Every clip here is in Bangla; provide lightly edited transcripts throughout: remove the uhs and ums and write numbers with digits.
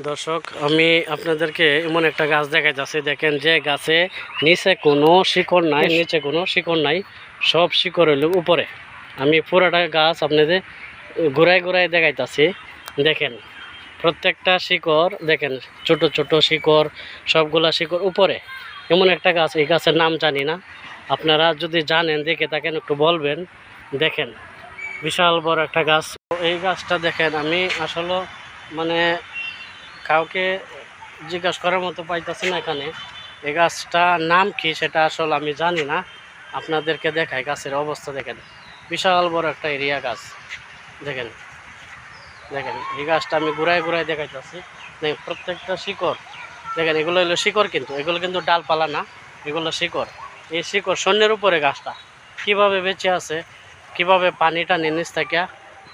দর্শক, আমি আপনাদেরকে এমন একটা গাছ দেখাইতেছি। দেখেন, যে গাছে নিচে কোনো শিকড় নাই, সব শিকড় হইল উপরে। আমি পুরাটা গাছ আপনাদের ঘুরায় ঘুরায় দেখাইতেছি। দেখেন, প্রত্যেকটা শিকড় দেখেন, ছোট ছোট শিকড়, সবগুলা শিকড় উপরে। এমন একটা গাছ, এই গাছের নাম জানি না, আপনারা যদি জানেন দেখে থাকেন একটু বলবেন। দেখেন, বিশাল বড় একটা গাছ। এই গাছটা দেখেন, আমি আসলে মানে কাউকে জিজ্ঞাসা করার মতো পাইতেছি না এখানে। এই গাছটার নাম কি সেটা আসলে আমি জানি না। আপনাদেরকে দেখাই গাছের অবস্থা। দেখেন, বিশাল বড় একটা এরিয়া গাছ। দেখেন দেখেন এই গাছটা আমি ঘুরায় ঘুরায় দেখাইতেছি। দেখেন প্রত্যেকটা শিকড়। দেখেন, এগুলো হলো শিকড়, কিন্তু এগুলো কিন্তু ডালপালা না, এগুলো শিকড়। এই শিকড় শূন্যের উপরে গাছটা কিভাবে বেঁচে আছে, কিভাবে পানি টানে নিচ থেকে,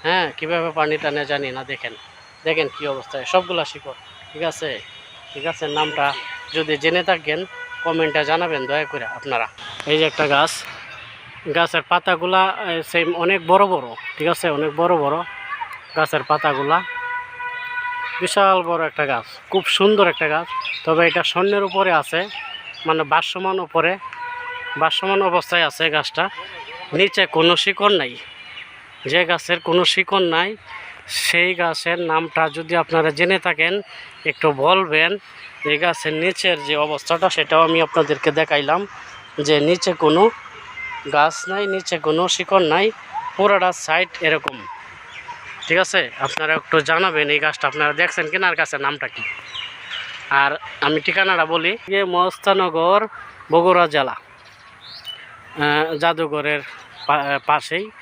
হ্যাঁ, কিভাবে পানি টানে জানি না। দেখেন দেখেন কি অবস্থায়, সবগুলা শিকড়। ঠিক আছে, ঠিক আছে, নামটা যদি জেনে থাকেন কমেন্টে জানাবেন দয়া করে আপনারা। এই যে একটা গাছ, গাছের পাতাগুলা সেম অনেক বড় বড়। ঠিক আছে, অনেক বড় বড় গাছের পাতাগুলা। বিশাল বড় একটা গাছ, খুব সুন্দর একটা গাছ। তবে এটা শূন্যের উপরে আছে, মানে ভাসমান অবস্থায় আছে গাছটা। নিচে কোনো শিকড় নাই। যে গাছের কোনো শিকড় নাই সেই গাছের নামটা যদি আপনারা জেনে থাকেন একটু বলবেন। এই গাছের নিচের যে অবস্থাটা সেটাও আমি আপনাদেরকে দেখাইলাম, যে নিচে কোনো গাছ নাই, নিচে কোনো শিকড় নাই, পুরোটা সাইড এরকম। ঠিক আছে, আপনারা একটু জানাবেন এই গাছটা আপনারা দেখছেন কিনা, আর গাছের নামটা কি। আর আমি ঠিকানাটা বলি, যে মহস্তানগর, বগুড়া জেলা, জাদুঘরের পাশেই।